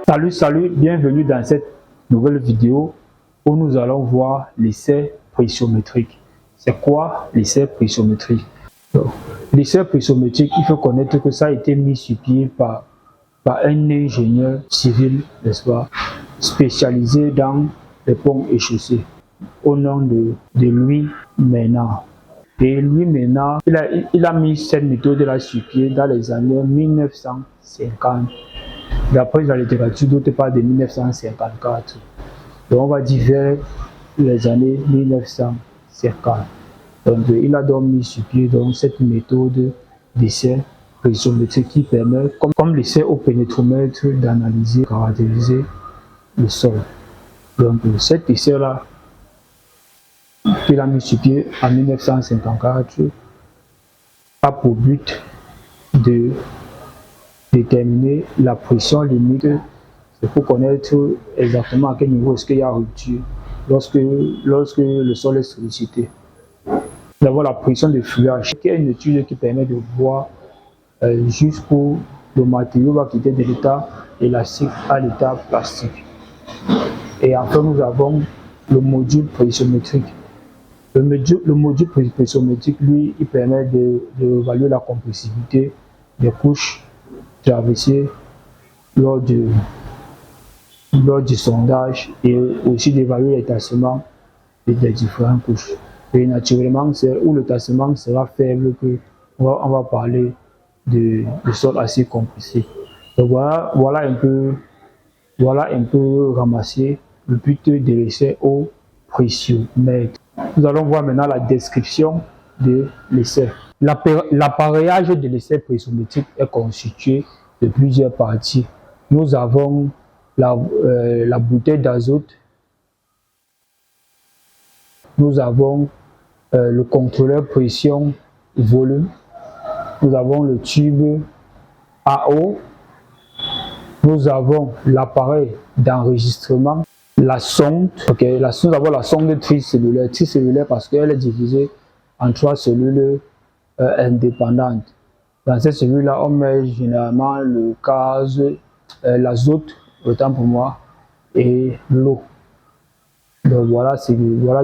Salut, bienvenue dans cette nouvelle vidéo où nous allons voir l'essai pressiométrique. C'est quoi l'essai pressiométrique? L'essai pressiométrique, il faut connaître que ça a été mis sur pied par un ingénieur civil, n'est-ce pas, spécialisé dans les ponts et chaussées, au nom de Louis Ménard. Et Louis Ménard, il a mis cette méthode-là sur pied dans les années 1950. D'après la littérature, d'autres parlent de 1954. Donc on va dire vers les années 1950. Donc il a donc mis sur pied donc, cette méthode d'essai pressiométrique qui permet, comme l'essai au pénétromètre, d'analyser, caractériser le sol. Donc cet essai-là, qu'il a mis sur pied en 1954, a pour but de déterminer la pression limite. C'est pour connaître exactement à quel niveau est-ce qu'il y a rupture lorsque le sol est sollicité. D'abord la pression de fluage, qui est une étude qui permet de voir jusqu'où le matériau va quitter de l'état élastique à l'état plastique. Et enfin nous avons le module pressiométrique. Le module pressiométrique, lui, il permet d'évaluer la compressivité des couches traversées lors du sondage et aussi d'évaluer les tassements des différentes couches. Et naturellement, c'est où le tassement sera faible qu'on va parler de sol assez compressé. Donc voilà un peu ramassé le but de l'essai au pressiomètre. Nous allons voir maintenant la description de l'essai. L'appareillage de l'essai pressiométrique est constitué de plusieurs parties. Nous avons la bouteille d'azote, nous avons le contrôleur pression-volume, nous avons le tube AO, nous avons l'appareil d'enregistrement, la sonde, nous avons la sonde tricellulaire parce qu'elle est divisée en 3 cellules indépendantes. Dans cette cellule-là, on met généralement le gaz, l'azote, autant pour moi, et l'eau. Donc voilà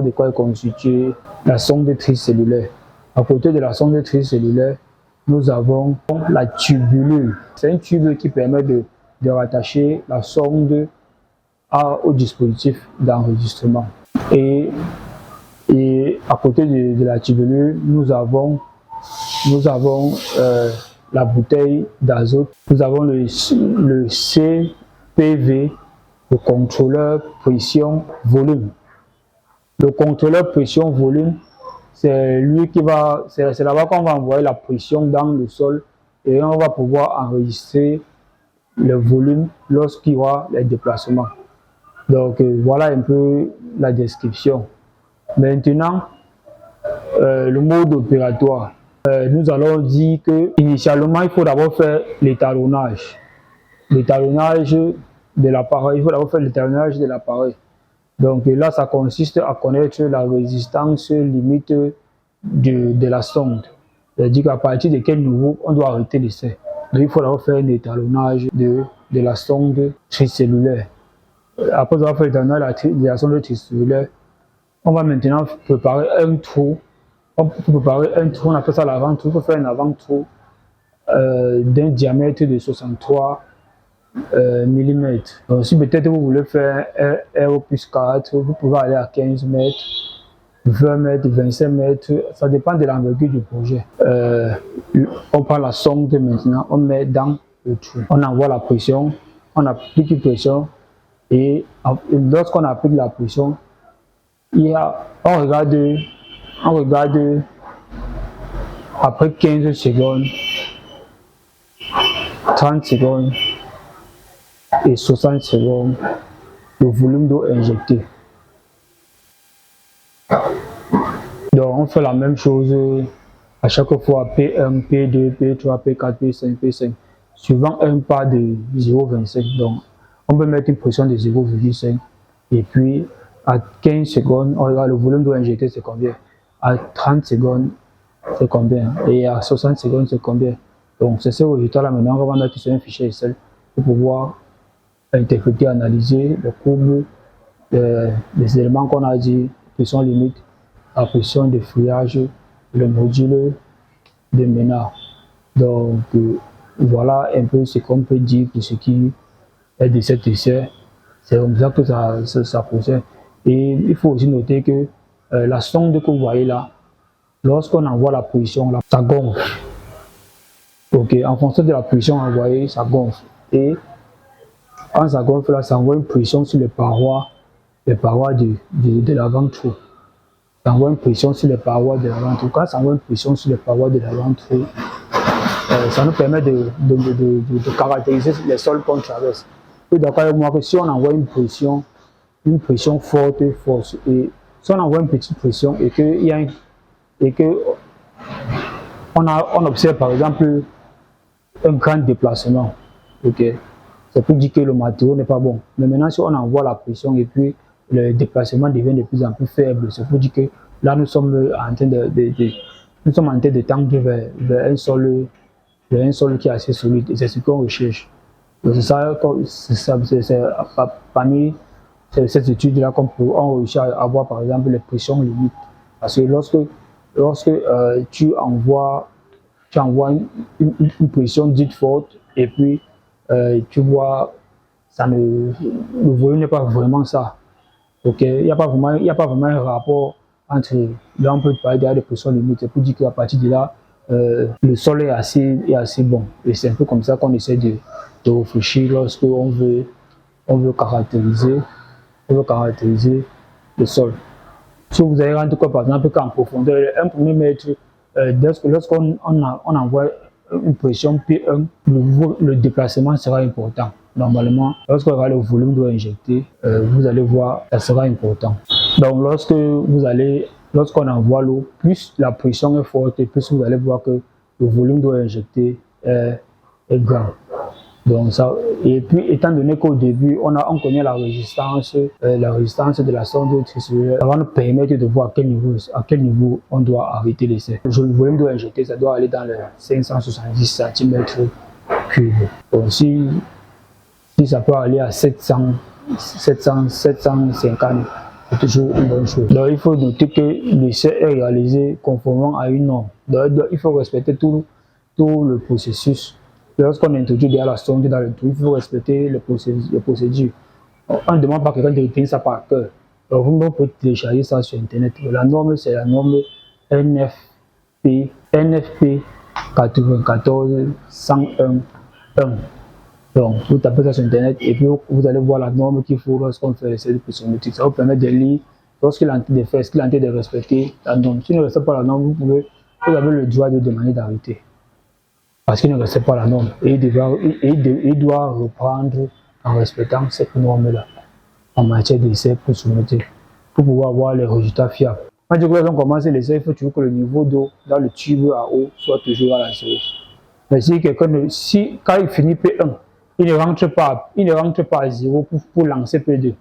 de quoi est constituée la sonde tricellulaire. À côté de la sonde tricellulaire, nous avons la tubulure. C'est un tube qui permet de rattacher la sonde au dispositif d'enregistrement. Et à côté de la tubulure, nous avons la bouteille d'azote, nous avons le CPV, le contrôleur pression-volume. Le contrôleur pression-volume, c'est là-bas qu'on va envoyer la pression dans le sol et on va pouvoir enregistrer le volume lorsqu'il y aura les déplacements. Donc voilà un peu la description. Maintenant, le mode opératoire. Nous allons dire que initialement il faut d'abord faire l'étalonnage. L'étalonnage de l'appareil, il faut d'abord faire l'étalonnage de l'appareil. Donc là, ça consiste à connaître la résistance limite de la sonde. C'est-à-dire qu'à partir de quel niveau on doit arrêter l'essai. Donc il faut d'abord faire un étalonnage de la sonde tricellulaire. Après avoir fait l'étalonnage de la sonde tricellulaire, on va maintenant préparer un trou. On appelle ça l'avant-trou. Il faut faire un avant-trou d'un diamètre de 63 mm. Donc, si peut-être vous voulez faire RO plus 4, vous pouvez aller à 15 mètres, 20 mètres, 25 mètres. Ça dépend de l'envergure du projet. On prend la sonde maintenant, on met dans le trou. On envoie la pression, on applique une pression et lorsqu'on applique la pression, on regarde après 15 secondes, 30 secondes et 60 secondes le volume d'eau injecté. Donc on fait la même chose à chaque fois, P1, P2, P3, P4, P5, P5, suivant un pas de 0,25. Donc on peut mettre une pression de 0,5 et puis à 15 secondes, on regarde le volume d'eau injecté, c'est combien. À 30 secondes, c'est combien. Et à 60 secondes, c'est combien. Donc c'est ce résultat là maintenant, on va mettre sur un fichier Excel pour pouvoir interpréter, analyser les courbes, les éléments qu'on a dit, pression limite, la pression de feuillage, le module de Ménard. Donc voilà un peu ce qu'on peut dire pour ce qui est de cet essai. C'est comme ça que ça procède. Et il faut aussi noter que la sonde que vous voyez là, lorsqu'on envoie la pression, là, ça gonfle. Ok, en fonction de la pression envoyée, ça gonfle. Et quand ça gonfle là, ça envoie une pression sur les parois de l'avant-trou. Ça envoie une pression sur les parois de l'avant-trou. Quand ça envoie une pression sur les parois de l'avant-trou, ça nous permet de caractériser les sols qu'on traverse. Vous êtes d'accord avec moi que si on envoie une pression forte, et si on envoie une petite pression et que on observe par exemple un grand déplacement, ok, c'est pour dire que le matériau n'est pas bon. Mais maintenant, si on envoie la pression et puis le déplacement devient de plus en plus faible, c'est pour dire que là, nous sommes en train de tendre vers un sol qui est assez solide. Et c'est ce qu'on recherche. C'est parmi cette étude-là qu'on réussit à avoir, par exemple, les pressions limites. Parce que lorsque tu envoies une pression dite forte et puis tu vois, le volume n'est pas vraiment ça. Ok, il n'y a pas vraiment un rapport entre, là on peut parler de pression limite, c'est pour dire qu'à partir de là, le sol est assez bon. Et c'est un peu comme ça qu'on essaie de réfléchir lorsque on veut caractériser le sol. Si vous avez rendu compte, par exemple, qu'en profondeur, un premier mètre, lorsqu'on envoie une pression P1, le déplacement sera important. Normalement, lorsqu'on aura le volume d'eau injecté, vous allez voir, ça sera important. Donc, lorsqu'on envoie l'eau, plus la pression est forte, plus vous allez voir que le volume d'eau injecté est grand. Donc ça, et puis étant donné qu'au début on connaît la résistance de la sonde trisulaire, ça va nous permettre de voir à quel niveau on doit arrêter l'essai. Le volume d'eau injecté, ça doit aller dans les 570 cm3. Donc si ça peut aller à 750, c'est toujours une bonne chose. Donc il faut noter que l'essai est réalisé conformément à une norme. Donc il faut respecter tout le processus. Lorsqu'on introduit déjà la sonde dans le trou, il faut respecter les procédures. On ne demande pas à quelqu'un de retenir ça par cœur. Donc, vous pouvez télécharger ça sur Internet. La norme, c'est la norme NFP 94-101-1. Donc, vous tapez ça sur Internet et puis vous allez voir la norme qu'il faut lorsqu'on fait l'essai de pressiométrique. Ça vous permet de lire lorsqu'il est en train de faire, est-ce qu'il est en train de respecter la norme. Si vous ne respectez pas la norme, vous avez le droit de demander d'arrêter. Parce qu'il ne respecte pas la norme et il doit reprendre en respectant cette norme-là en matière d'essai pressiométrique pour pouvoir avoir les résultats fiables. Quand tu commence l'essai, il faut toujours que le niveau d'eau dans le tube à eau soit toujours à la zéro. Mais si quand il finit P1, il ne rentre pas à zéro pour lancer P2,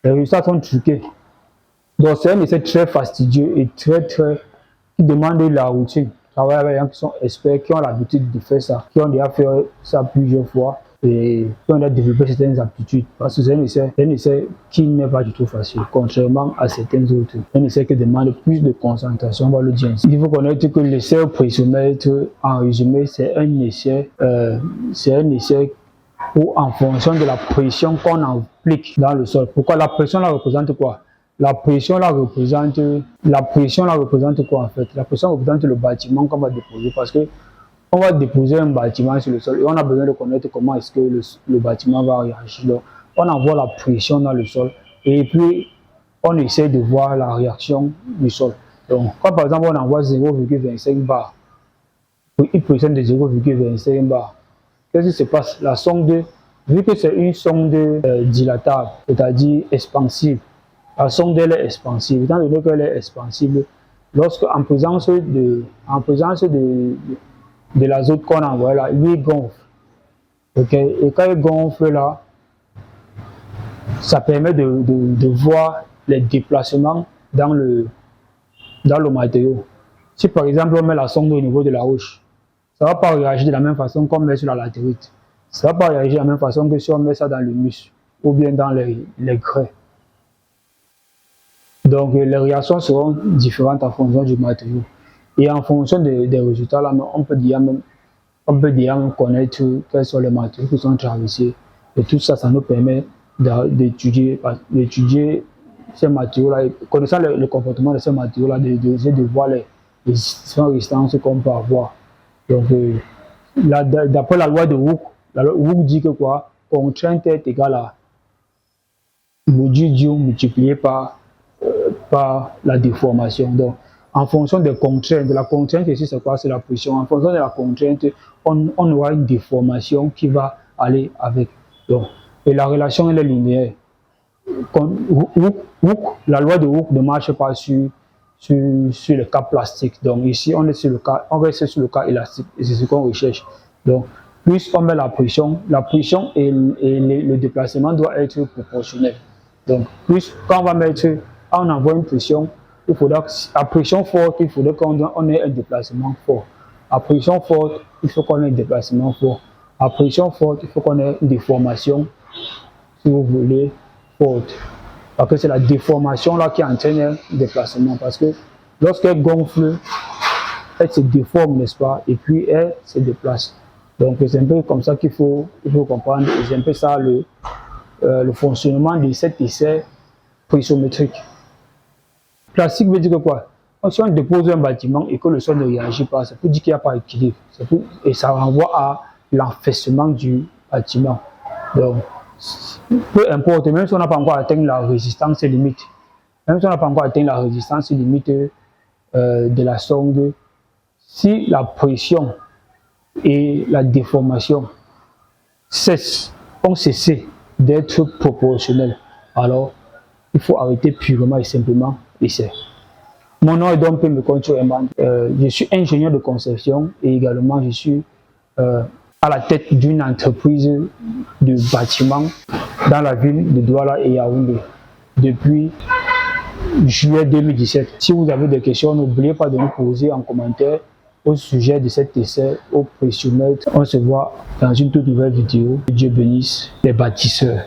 les résultats sont truqués. Donc c'est un essai très fastidieux et qui demande de la routine. Travailler avec des gens qui sont experts, qui ont l'habitude de faire ça, qui ont déjà fait ça plusieurs fois et qui ont déjà développé certaines aptitudes. Parce que c'est un essai qui n'est pas du tout facile, contrairement à certains autres. Un essai qui demande plus de concentration, on va le dire ainsi. Il faut connaître que l'essai au pressiomètre, en résumé, c'est un essai où en fonction de la pression qu'on applique dans le sol. Pourquoi la pression là représente quoi? La pression là représente quoi en fait? La pression représente le bâtiment qu'on va déposer parce que on va déposer un bâtiment sur le sol et on a besoin de connaître comment est-ce que le bâtiment va réagir. Donc, on envoie la pression dans le sol et puis on essaie de voir la réaction du sol. Donc, quand par exemple on envoie 0,25 bar, une pression de 0,25 bar, qu'est-ce qui se passe? La sonde, vu que c'est une sonde dilatable, c'est-à-dire expansive, la sonde elle est expansive. Étant donné qu'elle est expansive, en présence de l'azote qu'on envoie là, lui gonfle. Okay? Et quand il gonfle là, ça permet de voir les déplacements dans le matériau. Si par exemple on met la sonde au niveau de la roche, ça ne va pas réagir de la même façon qu'on met sur la latérite. Ça ne va pas réagir de la même façon que si on met ça dans le muscle ou bien dans les grès. Donc les réactions seront différentes en fonction du matériau. Et en fonction des résultats, là, on peut déjà même connaître quels sont les matériaux qui sont traversés. Et tout ça, ça nous permet d'étudier ces matériaux-là, connaissant le comportement de ces matériaux-là, de voir les résistances qu'on peut avoir. Donc, d'après la loi de Hooke dit que quoi? Contrainte est égale à module multiplié par la déformation. Donc, en fonction des contraintes, de la contrainte ici, c'est quoi? C'est la pression. En fonction de la contrainte, on aura une déformation qui va aller avec. Donc, et la relation, elle est linéaire. La loi de Hooke ne marche pas sur le cas plastique. Donc, ici, on reste sur le cas élastique. Et c'est ce qu'on recherche. Donc, plus on met la pression et le déplacement doit être proportionnel. Donc, plus quand on envoie une pression, il faudra, à pression forte, il faudrait qu'on ait un déplacement fort. À pression forte, il faut qu'on ait un déplacement fort. À pression forte, il faut qu'on ait une déformation, si vous voulez, forte. Parce que c'est la déformation là qui entraîne un déplacement. Parce que lorsqu'elle gonfle, elle se déforme, n'est-ce pas? Et puis elle se déplace. Donc c'est un peu comme ça qu'il faut comprendre. Et c'est un peu ça le fonctionnement de cet essai pressométrique. Plastique veut dire que quoi? Si on dépose un bâtiment et que le sol ne réagit pas, ça peut dire qu'il n'y a pas d'équilibre. Et ça renvoie à l'affaissement du bâtiment. Donc, peu importe, même si on n'a pas encore atteint la résistance limite, de la sonde, si la pression et la déformation ont cessé d'être proportionnelles, alors il faut arrêter purement et simplement l'essai. Mon nom est donc Mekoncho Eman. Je suis ingénieur de conception et également je suis à la tête d'une entreprise de bâtiment dans la ville de Douala et Yaoundé depuis juillet 2017. Si vous avez des questions, n'oubliez pas de nous poser en commentaire au sujet de cet essai au pressiomètre. On se voit dans une toute nouvelle vidéo. Dieu bénisse les bâtisseurs.